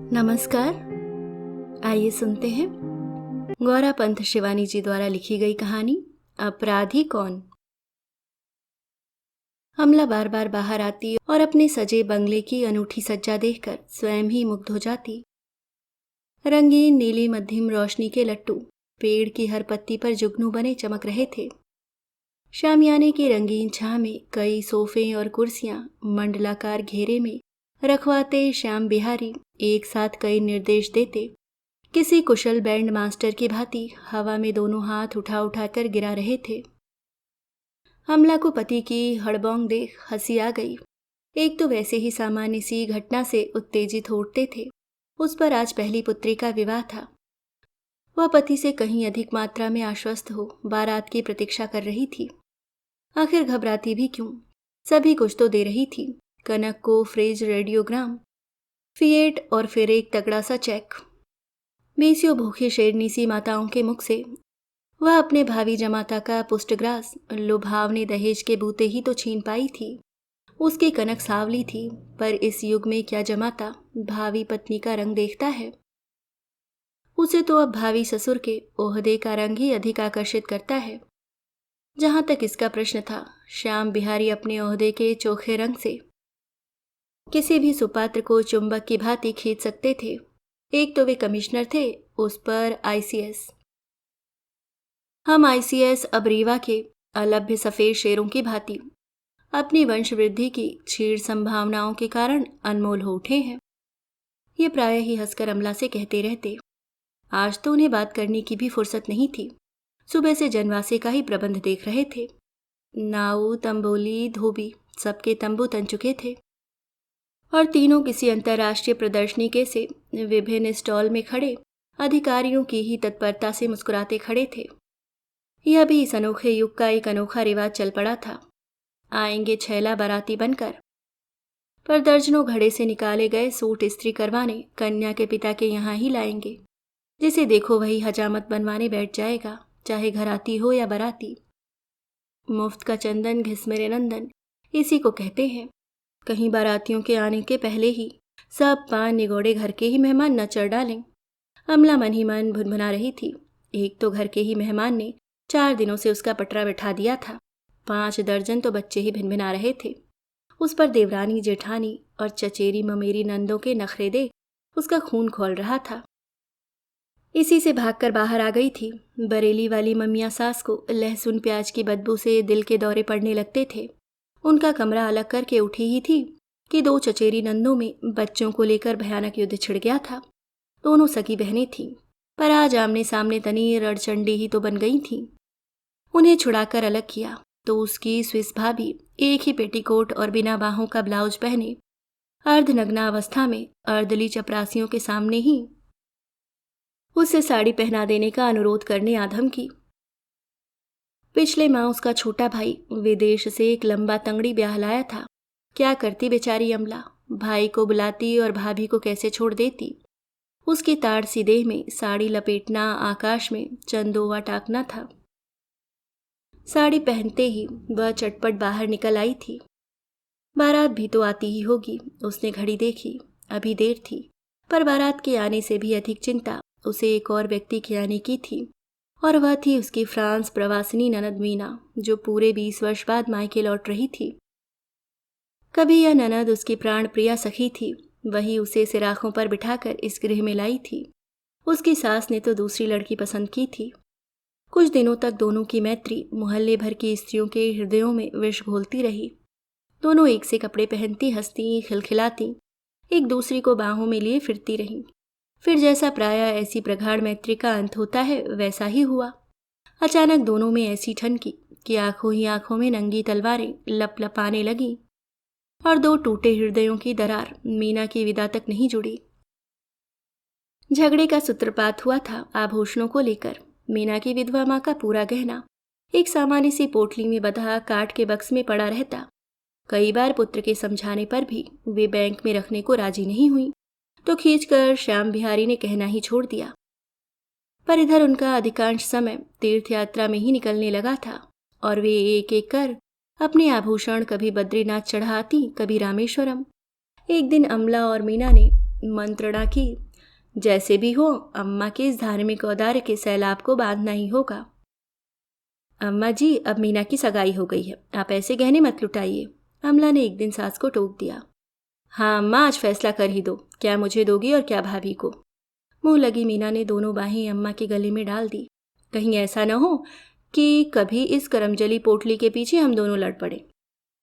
नमस्कार। आइए सुनते हैं गौरा पंत शिवानी जी द्वारा लिखी गई कहानी अपराधी कौन। अमला बार बार बाहर आती और अपने सजे बंगले की अनूठी सज्जा देखकर स्वयं ही मुग्ध हो जाती। रंगीन नीली मध्यम रोशनी के लट्टू पेड़ की हर पत्ती पर जुगनू बने चमक रहे थे। शामियाने की रंगीन छाह में कई सोफे और कुर्सियां मंडलाकार घेरे में रखवाते श्याम बिहारी एक साथ कई निर्देश देते किसी कुशल बैंड मास्टर की भांति हवा में दोनों हाथ उठा उठाकर गिरा रहे थे। अमला को पति की हड़बौंग देख हंसी आ गई। एक तो वैसे ही सामान्य सी घटना से उत्तेजित हो उठते थे, उस पर आज पहली पुत्री का विवाह था। वह पति से कहीं अधिक मात्रा में आश्वस्त हो बारात की प्रतीक्षा कर रही थी। आखिर घबराती भी क्यों, सभी कुछ तो दे रही थी। कनक को फ्रिज, रेडियोग्राम, फिएट और फिर एक तगड़ा सा चेक। बीसियों भूखी शेरनी सी माताओं के मुख से वह अपने भावी जमाता का पुष्टग्रास लुभावने दहेज के बूते ही तो छीन पाई थी। उसकी कनक सावली थी, पर इस युग में क्या जमाता भावी पत्नी का रंग देखता है। उसे तो अब भावी ससुर के ओहदे का रंग ही अधिक आकर्षित करता है। जहां तक इसका प्रश्न था, श्याम बिहारी अपने ओहदे के चोखे रंग से किसी भी सुपात्र को चुंबक की भांति खींच सकते थे। एक तो वे कमिश्नर थे, उस पर आईसीएस। हम आईसीएस अब रीवा के अलभ्य सफेद शेरों की भांति अपनी वंश वृद्धि की क्षीण संभावनाओं के कारण अनमोल हो उठे हैं। ये प्रायः ही हंसकर अमला से कहते रहते। आज तो उन्हें बात करने की भी फुर्सत नहीं थी। सुबह से जनवासे का ही प्रबंध देख रहे थे। नाऊ, तंबोली, धोबी सबके तंबू तन चुके थे और तीनों किसी अंतर्राष्ट्रीय प्रदर्शनी के से विभिन्न स्टॉल में खड़े अधिकारियों की ही तत्परता से मुस्कुराते खड़े थे। यह भी इस अनोखे युग का एक अनोखा रिवाज चल पड़ा था। आएंगे छैला बाराती बनकर, पर दर्जनों घड़े से निकाले गए सूट इस्त्री करवाने कन्या के पिता के यहाँ ही लाएंगे। जिसे देखो वही हजामत बनवाने बैठ जाएगा, चाहे घराती हो या बराती। मुफ्त का चंदन घिसमेरे नंदन इसी को कहते हैं। कहीं बारातियों के आने के पहले ही सब पान निगोड़े घर के ही मेहमान न चढ़ डालें। अमला मन ही मन भुनभुना रही थी। एक तो घर के ही मेहमान ने 4 दिनों से उसका पटरा बैठा दिया था। 5 दर्जन तो बच्चे ही भिनभिना रहे थे। उस पर देवरानी, जेठानी और चचेरी ममेरी नंदों के नखरे दे उसका खून खौल रहा था। इसी से भागकर बाहर आ गई थी। बरेली वाली ममिया सास को लहसुन प्याज की बदबू से दिल के दौरे पड़ने लगते थे। उनका कमरा अलग करके उठी ही थी कि 2 चचेरी नंदों में बच्चों को लेकर भयानक युद्ध छिड़ गया था। दोनों सगी बहनें थीं, पर आज आमने सामने तनी रणचंडी ही तो बन गई थीं। उन्हें छुड़ाकर अलग किया तो उसकी स्विस भाभी एक ही पेटीकोट और बिना बाहों का ब्लाउज पहने अर्धनग्ना अवस्था में अर्दली चपरासियों के सामने ही उसे साड़ी पहना देने का अनुरोध करने आधम की। पिछले माह उसका छोटा भाई विदेश से एक लंबा तंगड़ी ब्याह लाया था। क्या करती बेचारी अमला, भाई को बुलाती और भाभी को कैसे छोड़ देती। उसकी ताड़ सी देह में साड़ी लपेटना आकाश में चंदोवा टाकना था। साड़ी पहनते ही वह चटपट बाहर निकल आई थी। बारात भी तो आती ही होगी। उसने घड़ी देखी, अभी देर थी, पर बारात के आने से भी अधिक चिंता उसे एक और व्यक्ति के आने की थी, और वह थी उसकी फ्रांस प्रवासिनी ननद मीना, जो पूरे 20 वर्ष बाद मायके लौट रही थी। कभी यह ननद उसकी प्राण प्रिया सखी थी, वही उसे सिराखों पर बिठाकर इस गृह में लाई थी। उसकी सास ने तो दूसरी लड़की पसंद की थी। कुछ दिनों तक दोनों की मैत्री मोहल्ले भर की स्त्रियों के हृदयों में विष घोलती रही। दोनों एक से कपड़े पहनती, हंसती, खिलखिलाती, एक दूसरी को बाहों में लिए फिरती रहीं। फिर जैसा प्रायः ऐसी प्रगाढ़ मैत्री का अंत होता है, वैसा ही हुआ। अचानक दोनों में ऐसी ठनकी कि आंखों ही आंखों में नंगी तलवारें लपलपाने लगी और 2 टूटे हृदयों की दरार मीना की विदा तक नहीं जुड़ी। झगड़े का सूत्रपात हुआ था आभूषणों को लेकर। मीना की विधवा माँ का पूरा गहना एक सामान्य सी पोटली में बंधा काठ के बक्स में पड़ा रहता। कई बार पुत्र के समझाने पर भी वे बैंक में रखने को राजी नहीं हुई, तो खींचकर श्याम बिहारी ने कहना ही छोड़ दिया। पर इधर उनका अधिकांश समय तीर्थ यात्रा में ही निकलने लगा था और वे एक एक कर अपने आभूषण कभी बद्रीनाथ चढ़ाती, कभी रामेश्वरम। एक दिन अमला और मीना ने मंत्रणा की, जैसे भी हो अम्मा के इस धार्मिक औदार्य के सैलाब को बांधना ही होगा। अम्मा जी, अब मीना की सगाई हो गई है, आप ऐसे गहने मत लुटाइए, अमला ने एक दिन सास को टोक दिया। हाँ अम्मा, आज फैसला कर ही दो, क्या मुझे दोगी और क्या भाभी को। मुंह लगी मीना ने दोनों बाहें अम्मा के गले में डाल दी। कहीं ऐसा न हो कि कभी इस करमजली पोटली के पीछे हम दोनों लड़ पड़े।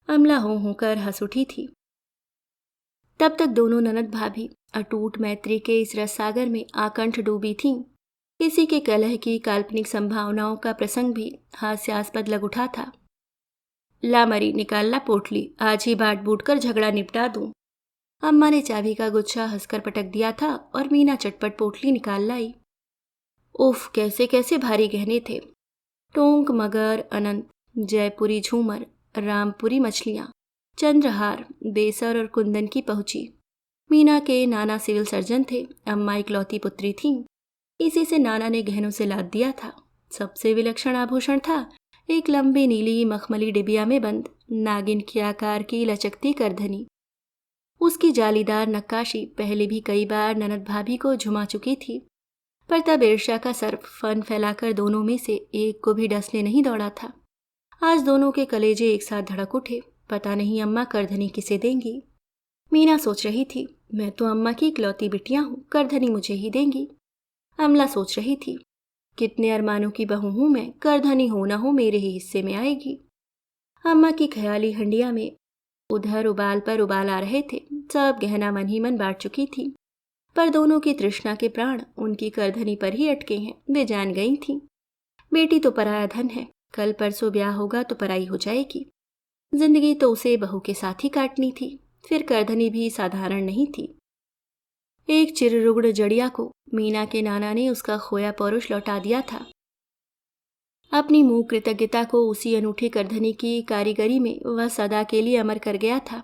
अमला हो होकर हंस उठी थी। तब तक दोनों ननद भाभी अटूट मैत्री के इस रस सागर में आकंठ डूबी थीं। किसी के कलह की काल्पनिक संभावनाओं का प्रसंग भी हास्यास्पद लग उठा था। ला मरी, निकाल ला पोटली, आज ही बाट बूट कर झगड़ा निपटा दूं। अम्मा ने चाबी का गुच्छा हंसकर पटक दिया था और मीना चटपट पोटली निकाल लाई। उफ, कैसे कैसे भारी गहने थे। टोंक, मगर, अनंत, जयपुरी झूमर, रामपुरी मछलियां, चंद्रहार, बेसर और कुंदन की पहुंची। मीना के नाना सिविल सर्जन थे, अम्मा इकलौती पुत्री थीं। इसी से नाना ने गहनों से लाद दिया था। सबसे विलक्षण आभूषण था एक लंबी नीली मखमली डिबिया में बंद नागिन के आकार की लचकती करधनी। उसकी जालीदार नक्काशी पहले भी कई बार ननद भाभी को झुमा चुकी थी, पर तब ईर्ष्या का सर्प फन फैलाकर दोनों में से एक को भी डसने नहीं दौड़ा था। आज दोनों के कलेजे एक साथ धड़क उठे। पता नहीं अम्मा करधनी किसे देंगी। मीना सोच रही थी, मैं तो अम्मा की इकलौती बिटिया हूँ, करधनी मुझे ही देंगी। अमला सोच रही थी, कितने अरमानों की बहू हूं मैं, करधनी हो ना हो मेरे ही हिस्से में आएगी। अम्मा की ख्याली हंडिया में उधर उबाल पर उबाल आ रहे थे। सब गहना मन ही मन बांट चुकी थी, पर दोनों की तृष्णा के प्राण उनकी करधनी पर ही अटके हैं। वे जान गई थीं, बेटी तो पराया धन है, कल परसों ब्याह होगा तो पराई हो जाएगी। जिंदगी तो उसे बहू के साथ ही काटनी थी। फिर करधनी भी साधारण नहीं थी। एक चिररुग्ण जड़िया को मीना के नाना ने उसका खोया पौरुष लौटा दिया था। अपनी मूक कृतज्ञता को उसी अनूठी करधनी की कारीगरी में वह सदा के लिए अमर कर गया था।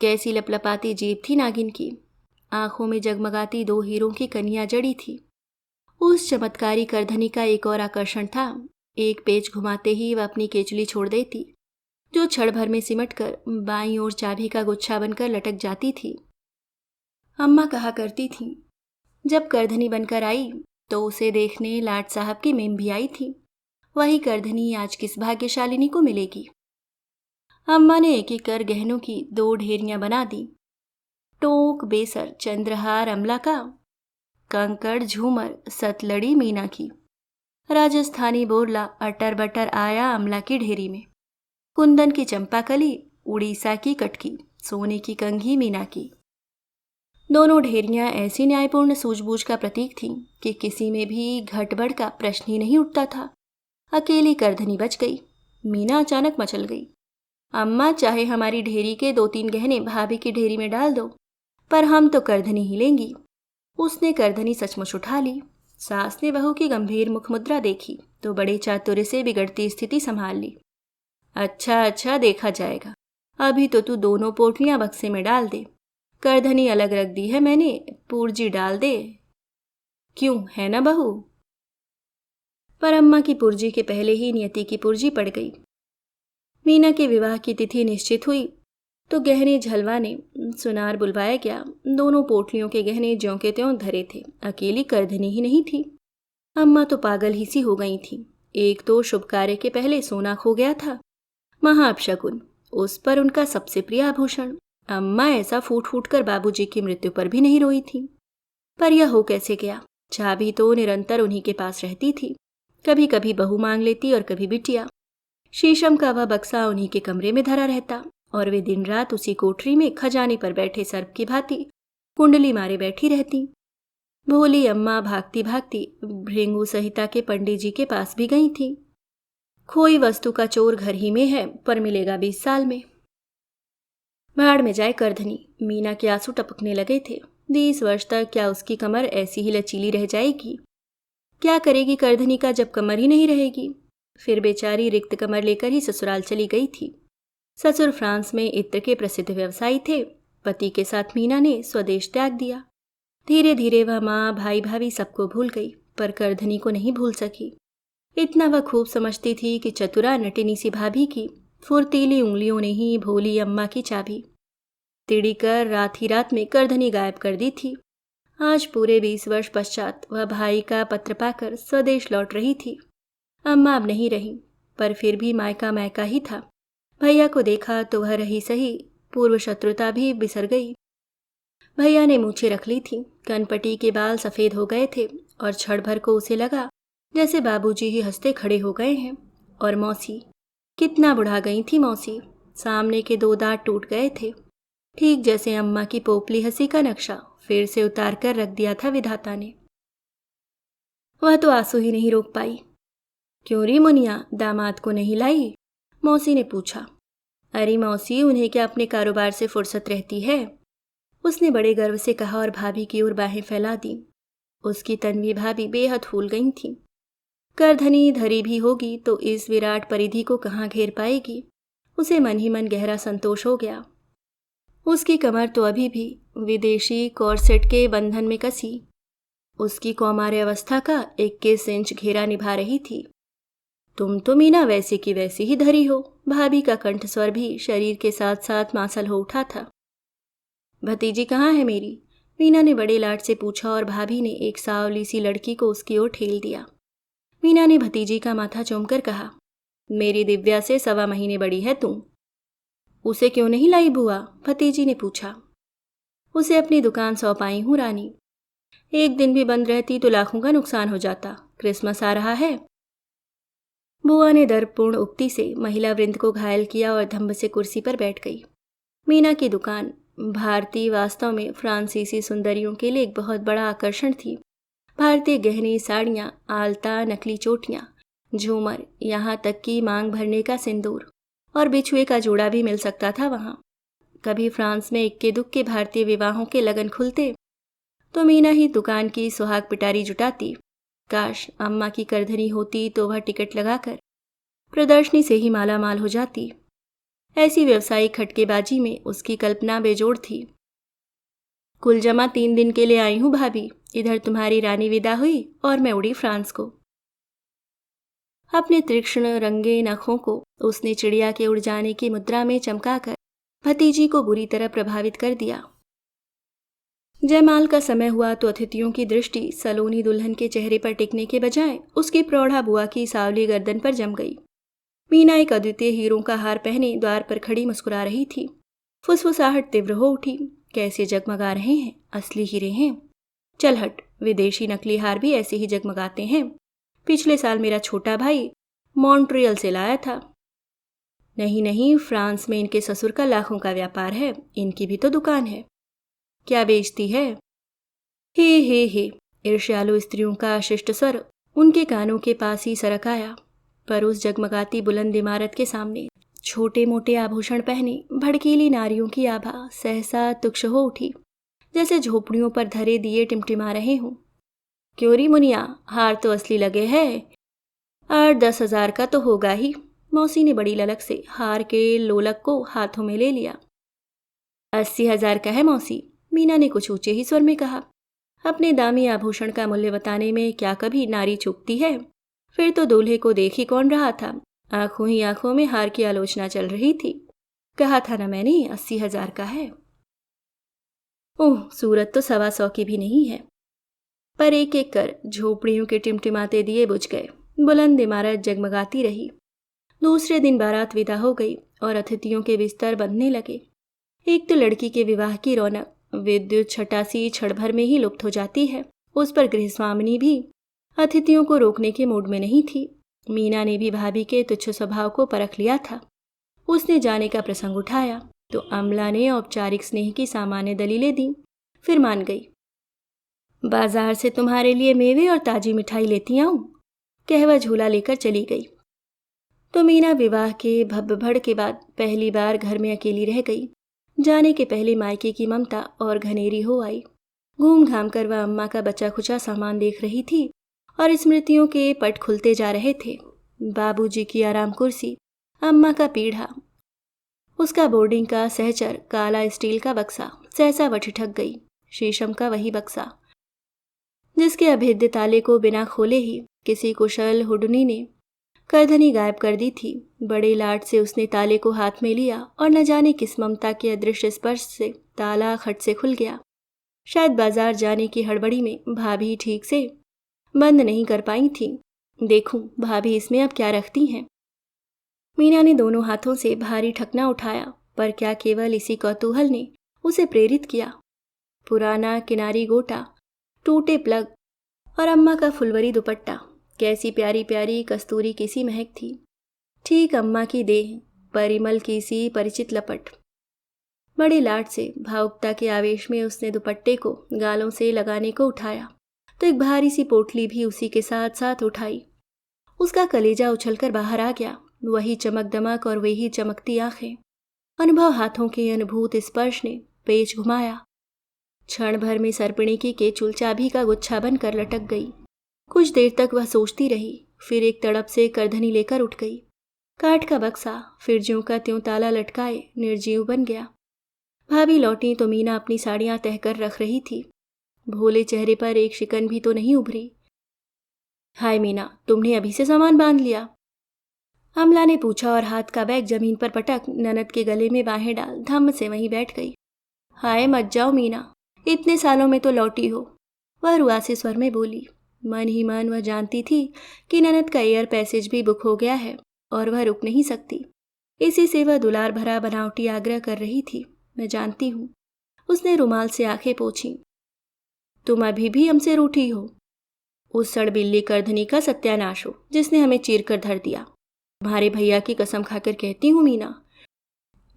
कैसी लपलपाती जीभ थी नागिन की, आंखों में जगमगाती 2 हीरों की कनिया जड़ी थी। उस चमत्कारी करधनी का एक और आकर्षण था, एक पेच घुमाते ही वह अपनी केचुली छोड़ देती, जो क्षण भर में सिमटकर बाईं ओर चाबी का गुच्छा बनकर लटक जाती थी। अम्मा कहा करती थीं, जब करधनी बनकर आई तो उसे देखने लाट साहब की मेम भी आई थी। वही करधनी आज किस भाग्यशालिनी को मिलेगी। अम्मा ने एक एक कर गहनों की 2 ढेरियां बना दी। टोक, बेसर, चंद्रहार अमला का, कंकड़, झूमर, सतलड़ी मीना की, राजस्थानी बोरला अटर बटर आया अमला की ढेरी में, कुंदन की चंपाकली, उड़ीसा की कटकी, सोने की कंघी मीना की। दोनों ढेरियां ऐसी न्यायपूर्ण सूझबूझ का प्रतीक थीं कि किसी में भी घटबढ़ का प्रश्न ही नहीं उठता था। अकेली करधनी बच गई। मीना अचानक मचल गई। अम्मा, चाहे हमारी ढेरी के 2-3 गहने भाभी की ढेरी में डाल दो, पर हम तो करधनी ही लेंगी। उसने करधनी सचमुच उठा ली। सास ने बहू की गंभीर मुखमुद्रा देखी तो बड़े चातुर्य से बिगड़ती स्थिति संभाल ली। अच्छा अच्छा, देखा जाएगा, अभी तो तू दोनों पोटलियां बक्से में डाल दे। करधनी अलग रख दी है मैंने, पूर्जी डाल दे। क्यों, है ना बहू? पर अम्मा की पूर्जी के पहले ही नियति की पूर्जी पड़ गई। मीना के विवाह की तिथि निश्चित हुई तो गहने झलवाने सुनार बुलवाया गया। दोनों पोटलियों के गहने ज्यों के त्यों धरे थे, अकेली करधनी ही नहीं थी। अम्मा तो पागल ही सी हो गई थी। एक तो शुभ कार्य के पहले सोना खो गया था, महा अपशकुन, उस पर उनका सबसे प्रिय आभूषण। अम्मा ऐसा फूट फूट कर बाबूजी की मृत्यु पर भी नहीं रोई थी। पर यह हो कैसे गया? चाबी तो निरंतर उन्हीं के पास रहती थी। कभी कभी बहू मांग लेती और कभी बिटिया। शीशम का वह बक्सा उन्हीं के कमरे में धरा रहता और वे दिन रात उसी कोठरी में खजाने पर बैठे सर्प की भांति कुंडली मारे बैठी रहती। भोली अम्मा भागती भागती भृंगु संहिता के पंडित जी के पास भी गई थी। खोई वस्तु का चोर घर ही में है, पर मिलेगा 20 साल में। भाड़ में जाए करधनी। मीना के आंसू टपकने लगे थे। 20 वर्ष तक क्या उसकी कमर ऐसी ही लचीली रह जाएगी? क्या करेगी करधनी का जब कमर ही नहीं रहेगी? फिर बेचारी रिक्त कमर लेकर ही ससुराल चली गई थी। ससुर फ्रांस में इत्र के प्रसिद्ध व्यवसायी थे। पति के साथ मीना ने स्वदेश त्याग दिया। धीरे धीरे वह माँ, भाई, भाभी सबको भूल गई, पर करधनी को नहीं भूल सकी। इतना वह खूब समझती थी कि चतुरा नटिनी सी भाभी की फुर्तीली उंगलियों ने ही भोली अम्मा की चाबी तिड़ीकर रात ही रात में करधनी गायब कर दी थी। आज पूरे 20 वर्ष पश्चात वह भाई का पत्र पाकर स्वदेश लौट रही थी। अम्मा अब नहीं रही, पर फिर भी मायका मायका ही था। भैया को देखा तो वह रही सही, पूर्व शत्रुता भी बिसर गई। भैया ने मूछें रख ली थी, कनपटी के बाल सफ़ेद हो गए थे और क्षण भर को उसे लगा जैसे बाबूजी ही हंसते खड़े हो गए हैं। और मौसी, कितना बुढ़ा गई थी मौसी, सामने के 2 दांत टूट गए थे, ठीक जैसे अम्मा की पोपली हंसी का नक्शा फिर से उतार कर रख दिया था विधाता ने। वह तो आंसू ही नहीं रोक पाई। क्यों री मुनिया, दामाद को नहीं लाई? मौसी ने पूछा। अरे मौसी, उन्हें क्या अपने कारोबार से फुर्सत रहती है? उसने बड़े गर्व से कहा और भाभी की ओर बाहें फैला दी। उसकी तन्वी भाभी बेहद फूल गई थी। करधनी धरी भी होगी तो इस विराट परिधि को कहाँ घेर पाएगी? उसे मन ही मन गहरा संतोष हो गया। उसकी कमर तो अभी भी विदेशी कॉर्सेट के बंधन में कसी उसकी कौमार्य अवस्था का 21 इंच घेरा निभा रही थी। तुम तो मीना वैसे की वैसी ही धरी हो। भाभी का कंठस्वर भी शरीर के साथ साथ मांसल हो उठा था। भतीजी कहाँ है मेरी? मीना ने बड़े लाड से पूछा और भाभी ने एक सावली सी लड़की को उसकी ओर ठेल दिया। मीना ने भतीजी का माथा चूमकर कहा, मेरी दिव्या से 1.25 महीने बड़ी है तू। उसे क्यों नहीं लाई बुआ? भतीजी ने पूछा। उसे अपनी दुकान सौंप आई हूँ रानी। एक दिन भी बंद रहती तो लाखों का नुकसान हो जाता। क्रिसमस आ रहा है। बुआ ने दर्पपूर्ण उक्ति से महिला वृंद को घायल किया और धम्म से कुर्सी पर बैठ गई। मीना की दुकान भारतीय वास्तव में फ्रांसीसी सुंदरियों के लिए एक बहुत बड़ा आकर्षण थी। भारतीय गहने, साड़ियाँ, आलता, नकली चोटियाँ, झूमर, यहाँ तक कि मांग भरने का सिंदूर और बिछुए का जोड़ा भी मिल सकता था वहाँ। कभी फ्रांस में इक्के दुक्के भारतीय विवाहों के लगन खुलते तो मीना ही दुकान की सुहाग पिटारी जुटाती। काश अम्मा की करधनी होती तो वह टिकट लगाकर प्रदर्शनी से ही माला माल हो जाती। ऐसी व्यावसायिक खटकेबाजी में उसकी कल्पना बेजोड़ थी। कुल जमा 3 दिन के लिए आई हूँ भाभी। इधर तुम्हारी रानी विदा हुई और मैं उड़ी फ्रांस को। अपने तीक्ष्ण रंगे नखों को उसने चिड़िया के उड़ जाने की मुद्रा में चमकाकर भतीजी को बुरी तरह प्रभावित कर दिया। जयमाल का समय हुआ तो अतिथियों की दृष्टि सलोनी दुल्हन के चेहरे पर टिकने के बजाय उसकी प्रौढ़ा बुआ की सावली गर्दन पर जम गई। मीना एक अद्वितीय हीरों का हार पहने द्वार पर खड़ी मुस्कुरा रही थी। फुसफुसाहट तीव्र हो उठी। कैसे जगमगा रहे हैं, असली हीरे हैं। चल हट, विदेशी नकली हार भी ऐसे ही जगमगाते हैं। पिछले साल मेरा छोटा भाई मॉन्ट्रियल से लाया था। नहीं नहीं, फ्रांस में इनके ससुर का लाखों का व्यापार है। इनकी भी तो दुकान है। क्या बेचती है? हे, ईर्ष्यालु स्त्रियों का शिष्ट स्वर उनके कानों के पास ही सरक आया। पर उस जगमगाती बुलंद इमारत के सामने छोटे मोटे आभूषण पहने भड़कीली नारियों की आभा सहसा तुक्ष हो उठी, जैसे झोपड़ियों पर धरे दिए टिमटिमा रहे हों। क्यों री मुनिया, हार तो असली लगे है। 8-10 हजार का तो होगा ही। मौसी ने बड़ी ललक से हार के लोलक को हाथों में ले लिया। 80 हजार का है मौसी, मीना ने कुछ ऊंचे ही स्वर में कहा। अपने दामी आभूषण का मूल्य बताने में क्या कभी नारी चूकती है? फिर तो दूल्हे को देख ही कौन रहा था। आंखों ही आंखों में हार की आलोचना चल रही थी। कहा था ना मैंने, 80 हजार का है। ओह, सूरत तो 125 की भी नहीं है। पर एक एक कर झोपड़ियों के टिमटिमाते दिए बुझ गए। बुलंद इमारत जगमगाती रही। दूसरे दिन बारात विदा हो गई और अतिथियों के बिस्तर बंधने लगे। एक तो लड़की के विवाह की रौनक विद्युत छटासी क्षण भर में ही लुप्त हो जाती है। उस पर गृहस्वामिनी भी अतिथियों को रोकने के मूड में नहीं थी। मीना ने भी भाभी के तुच्छ स्वभाव को परख लिया था। उसने जाने का प्रसंग उठाया तो अमला ने औपचारिक स्नेह की सामान्य दलीलें दी, फिर मान गई। बाजार से तुम्हारे लिए मेवे और ताजी मिठाई लेती आऊं, कह वह झूला लेकर चली गई। तो मीना विवाह के भब्बभड़ के बाद पहली बार घर में अकेली रह गई। जाने के पहले मायके की ममता और घनेरी हो आई। घूम घाम कर वह अम्मा का बचा खुचा सामान देख रही थी और स्मृतियों के पट खुलते जा रहे थे। बाबूजी की आराम कुर्सी, अम्मा का पीढ़ा, उसका बोर्डिंग का सहचर काला स्टील का बक्सा। सहसा वह ठिठक गई। शीशम का वही बक्सा जिसके अभेद्य ताले को बिना खोले ही किसी कुशल हुडनी ने करधनी गायब कर दी थी। बड़े लाड से उसने ताले को हाथ में लिया और न जाने किस ममता के अदृश्य स्पर्श से ताला खट से खुल गया। शायद बाजार जाने की हड़बड़ी में भाभी ठीक से बंद नहीं कर पाई थी। देखूं भाभी इसमें अब क्या रखती हैं। मीना ने दोनों हाथों से भारी ठकना उठाया, पर क्या केवल इसी कौतूहल ने उसे प्रेरित किया। पुराना किनारी गोटा, टूटे प्लग और अम्मा का फुलवरी दुपट्टा, कैसी प्यारी प्यारी कस्तूरी की सी महक थी। ठीक अम्मा की देह, परिमल की सी परिचित लपट। बड़े लाड से भावुकता के आवेश में उसने दुपट्टे को गालों से लगाने को उठाया तो एक भारी सी पोटली भी उसी के साथ साथ उठाई। उसका कलेजा उछलकर बाहर आ गया। वही चमक दमक और वही चमकती आंखें। अनुभव हाथों के अनुभूत स्पर्श ने पेच घुमाया। क्षण भर में सरपणिकी के चुलचाबी का गुच्छा बनकर लटक गई। कुछ देर तक वह सोचती रही, फिर एक तड़प से करधनी लेकर उठ गई। काठ का बक्सा फिर ज्यों का त्यों ताला लटकाए निर्जीव बन गया। भाभी लौटी तो मीना अपनी साड़ियां तह कर रख रही थी। भोले चेहरे पर एक शिकन भी तो नहीं उभरी। हाय मीना, तुमने अभी से सामान बांध लिया? अमला ने पूछा और हाथ का बैग जमीन पर पटक ननद के गले में बाहें डाल धम्म से वहीं बैठ गई। हाय मत जाओ मीना, इतने सालों में तो लौटी हो, वह रुआसे स्वर में बोली। मन ही मन वह जानती थी कि ननद का एयर पैसेज भी बुक हो गया है और वह रुक नहीं सकती। इसी से वह दुलार भरा बनावटी आग्रह कर रही थी। मैं जानती हूँ। उसने रुमाल से आंखें पोंछी। तुम अभी भी हमसे रूठी हो? उस सड़बिल्ली करधनी का सत्यानाश हो जिसने हमें चीर कर धर दिया। तुम्हारे भैया की कसम खाकर कहती हूँ मीना,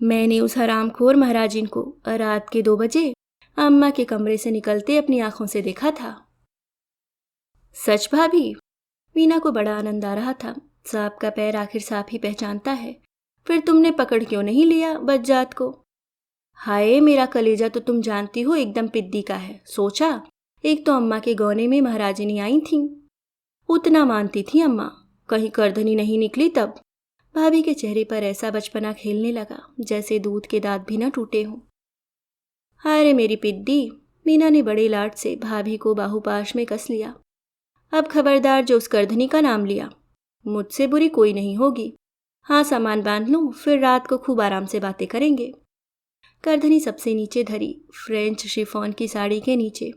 मैंने उस हरामखोर महाराजिन को रात के 2 बजे अम्मा के कमरे से निकलते अपनी आंखों से देखा था। सच भाभी? मीना को बड़ा आनंद आ रहा था। सांप का पैर आखिर सांप ही पहचानता है। फिर तुमने पकड़ क्यों नहीं लिया बज्जात को? हाय मेरा कलेजा तो तुम जानती हो एकदम पिद्दी का है। सोचा एक तो अम्मा के गौने में महाराजिनी आई थीं, उतना मानती थी अम्मा, कहीं करधनी नहीं निकली तब। भाभी के चेहरे पर ऐसा बचपना खेलने लगा जैसे दूध के दांत भी न टूटे हों। हाय रे मेरी पिद्दी, मीना ने बड़े लाड से भाभी को बाहुपाश में कस लिया। अब खबरदार जो उस करधनी का नाम लिया, मुझसे बुरी कोई नहीं होगी। हाँ सामान बांध लूं, फिर रात को खूब आराम से बातें करेंगे। करधनी सबसे नीचे धरी फ्रेंच शिफॉन की साड़ी के नीचे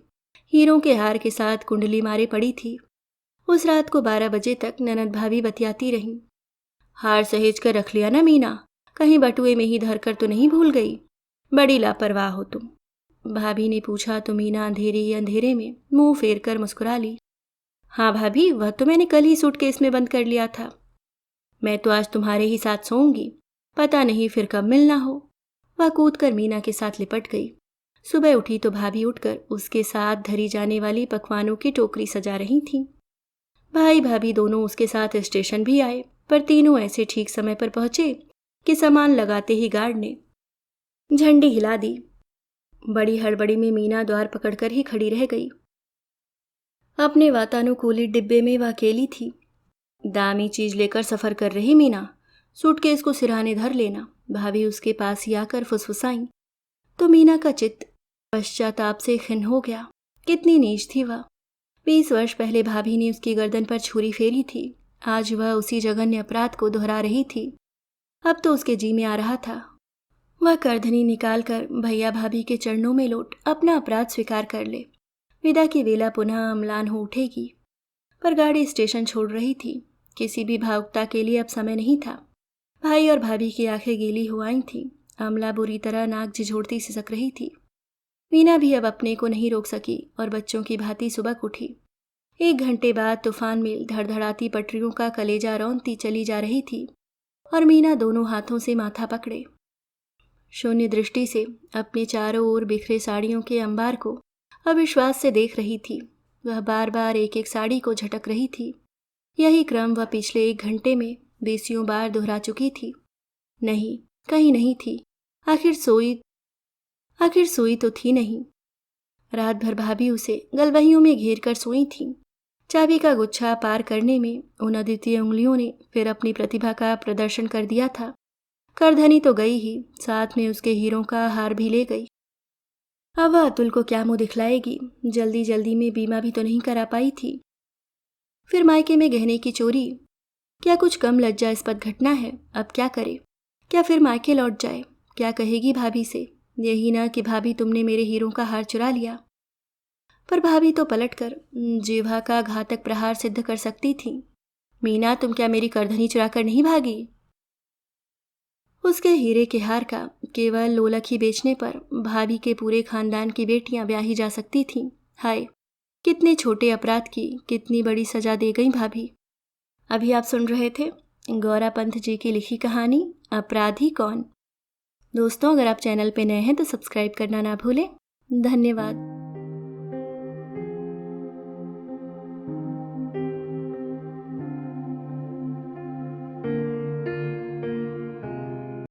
हीरों के हार के साथ कुंडली मारे पड़ी थी। उस रात को 12 बजे तक ननद भाभी बतियाती रहीं। हार सहेज कर रख लिया ना मीना, कहीं बटुए में ही धरकर तो नहीं भूल गई? बड़ी लापरवाह हो तुम, भाभी ने पूछा तो मीना अंधेरे ही अंधेरे में मुंह फेर कर मुस्कुरा ली। हाँ भाभी, वह तो मैंने कल ही सूटकेस में बंद कर लिया था। मैं तो आज तुम्हारे ही साथ सोऊंगी, पता नहीं फिर कब मिलना हो। वह कूद कर मीना के साथ लिपट गई। सुबह उठी तो भाभी उठकर उसके साथ धरी जाने वाली पकवानों की टोकरी सजा रही थीं। भाई भाभी दोनों उसके साथ स्टेशन भी आए, पर तीनों ऐसे ठीक समय पर पहुंचे कि सामान लगाते ही गार्ड ने झंडी हिला दी। बड़ी हड़बड़ी में मीना द्वार पकड़कर ही खड़ी रह गई। अपने वातानुकूलित डिब्बे में वह अकेली थी। दामी चीज लेकर सफर कर रही मीना, सूटकेस को सिरहाने धर लेना। भाभी उसके पास ही आकर फुसफुसाई तो मीना का चित्त पश्चाताप से खिन्न हो गया। कितनी नीच थी वह। 20 वर्ष पहले भाभी ने उसकी गर्दन पर छुरी फेरी थी। आज वह उसी जघन्य अपराध को दोहरा रही थी। अब तो उसके जी में आ रहा था वह करधनी निकालकर भैया भाभी के चरणों में लौट अपना अपराध स्वीकार कर ले। विदा की वेला पुनः अम्लान हो उठेगी। पर गाड़ी स्टेशन छोड़ रही थी। किसी भी भावुकता के लिए अब समय नहीं था। भाई और भाभी की आंखें गीली हो आई थीं। अमला बुरी तरह नाक झिझोड़ती सिसक रही थी। मीना भी अब अपने को नहीं रोक सकी और बच्चों की भांति सुबह उठी। 1 घंटे बाद तूफान में धड़धड़ाती पटरियों का कलेजा रौंदती चली जा रही थी और मीना दोनों हाथों से माथा पकड़े शून्य दृष्टि से अपने चारों ओर बिखरे साड़ियों के अंबार को अविश्वास से देख रही थी। वह बार बार एक एक साड़ी को झटक रही थी। यही क्रम वह पिछले 1 घंटे में बीसियों बार दोहरा चुकी थी। नहीं, कहीं नहीं थी। आखिर सोई तो थी नहीं। रात भर भाभी उसे गलवहियों में घेर कर सोई थी। चाबी का गुच्छा पार करने में उन अद्वितीय उंगलियों ने फिर अपनी प्रतिभा का प्रदर्शन कर दिया था। करधनी तो गई ही, साथ में उसके हीरों का हार भी ले गई। अब वह अतुल को क्या मुंह दिखलाएगी? जल्दी जल्दी में बीमा भी तो नहीं करा पाई थी। फिर मायके में गहने की चोरी, क्या कुछ कम लज्जास्पद घटना है? अब क्या करे? क्या फिर मायके लौट जाए? क्या कहेगी भाभी से? यही ना कि भाभी तुमने मेरे हीरों का हार चुरा लिया। पर भाभी तो पलटकर जीवा का घातक प्रहार सिद्ध कर सकती थी। मीना, तुम क्या मेरी करधनी चुरा कर नहीं भागी? उसके हीरे के हार का केवल लोलक ही बेचने पर भाभी के पूरे खानदान की बेटियां ब्याही जा सकती थीं। हाय, कितने छोटे अपराध की कितनी बड़ी सजा दे गई भाभी। अभी आप सुन रहे थे गौरा पंत जी की लिखी कहानी अपराधी कौन। दोस्तों, अगर आप चैनल पे नए हैं तो सब्सक्राइब करना ना भूलें। धन्यवाद।